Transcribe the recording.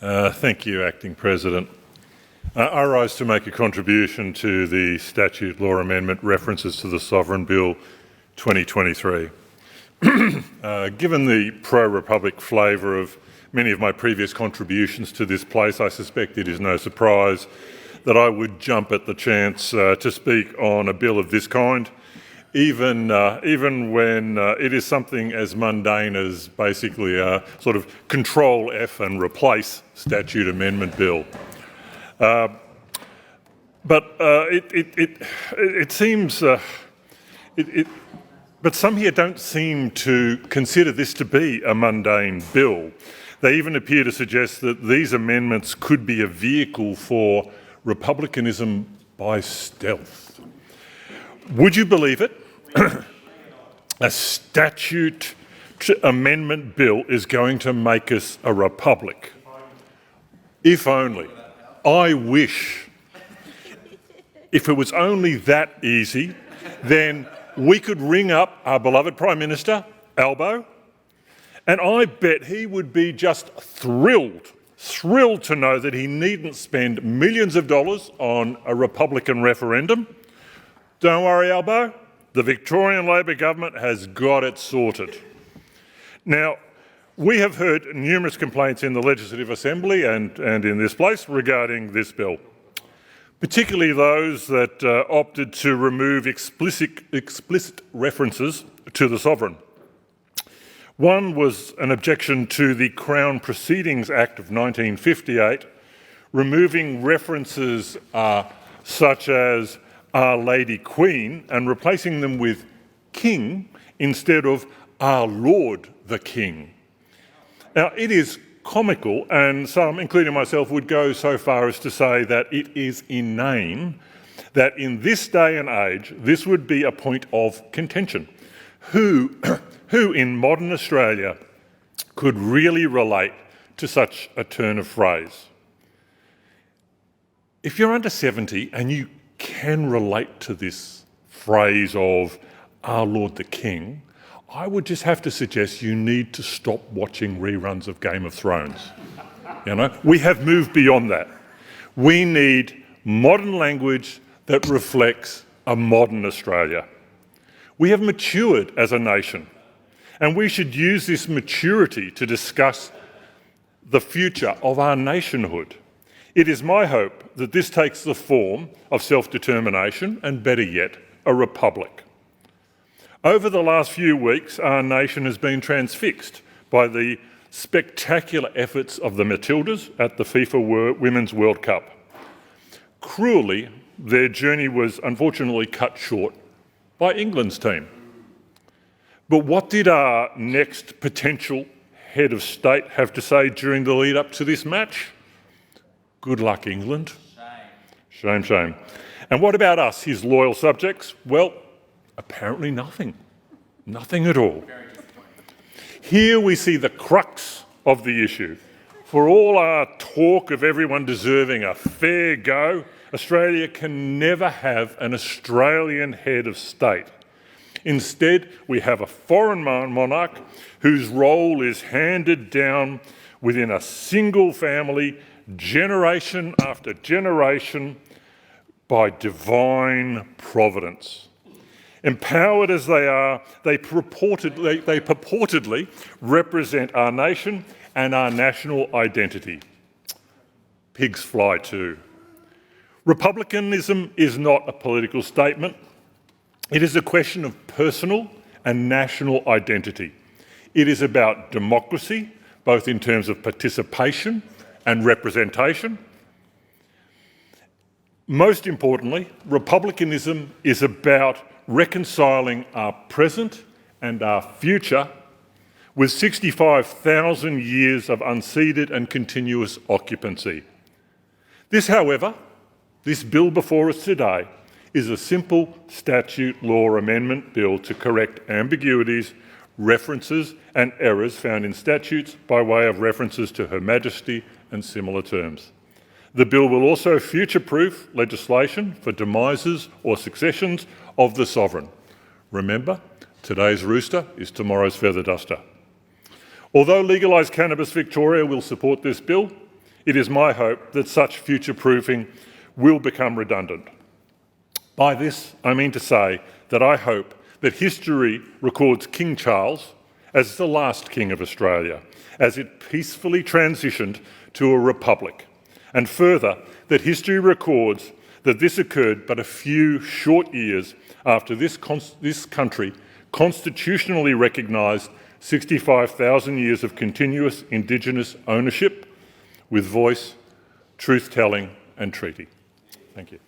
Thank you, Acting President. I rise to make a contribution to the Statute Law Amendment references to the Sovereign Bill 2023. Given the pro-Republic flavour of many of my previous contributions to this place, I suspect it is no surprise that I would jump at the chance to speak on a bill of this kind, even when it is something as mundane as basically a sort of Control F and replace statute amendment bill. But it seems, but some here don't seem to consider this to be a mundane bill. They even appear to suggest that these amendments could be a vehicle for republicanism by stealth. Would you believe it? A statute amendment bill is going to make us a republic. If only. I wish. If it was only that easy, then we could ring up our beloved Prime Minister, Albo, and I bet he would be just thrilled to know that he needn't spend millions of dollars on a Republican referendum. Don't worry, Albo, the Victorian Labor government has got it sorted. Now, we have heard numerous complaints in the Legislative Assembly and in this place regarding this bill, particularly those that opted to remove explicit references to the Sovereign. One was an objection to the Crown Proceedings Act of 1958, removing references such as Our Lady Queen and replacing them with King instead of Our Lord the King. Now, it is comical, and some, including myself, would go so far as to say that it is inane that in this day and age this would be a point of contention. Who in modern Australia could really relate to such a turn of phrase? If you're under 70 and you can relate to this phrase of Our Lord the King, I would just have to suggest you need to stop watching reruns of Game of Thrones. We have moved beyond that. We need modern language that reflects a modern Australia. We have matured as a nation, and we should use this maturity to discuss the future of our nationhood. It is my hope that this takes the form of self-determination and, better yet, a republic. Over the last few weeks, our nation has been transfixed by the spectacular efforts of the Matildas at the FIFA Women's World Cup. Cruelly, their journey was unfortunately cut short by England's team. But what did our next potential head of state have to say during the lead up to this match? Good luck, England. Shame, shame. And what about us, his loyal subjects? Well, apparently nothing. Nothing at all. Here we see the crux of the issue. For all our talk of everyone deserving a fair go, Australia can never have an Australian head of state. Instead, we have a foreign monarch whose role is handed down within a single family, generation after generation, by divine providence. Empowered as they are, they purportedly represent our nation and our national identity. Pigs fly too. Republicanism is not a political statement. It is a question of personal and national identity. It is about democracy, both in terms of participation and representation. Most importantly, republicanism is about reconciling our present and our future with 65,000 years of unceded and continuous occupancy. This, however, this bill before us today is a simple statute law amendment bill to correct ambiguities, references and errors found in statutes by way of references to Her Majesty and similar terms. The bill will also future-proof legislation for demises or successions of the Sovereign. Remember, today's rooster is tomorrow's feather duster. Although Legalised Cannabis Victoria will support this bill, it is my hope that such future-proofing will become redundant. By this, I mean to say that I hope that history records King Charles as the last King of Australia, as it peacefully transitioned to a republic, and further, that history records that this occurred but a few short years after this country constitutionally recognised 65,000 years of continuous Indigenous ownership with voice, truth-telling and treaty. Thank you.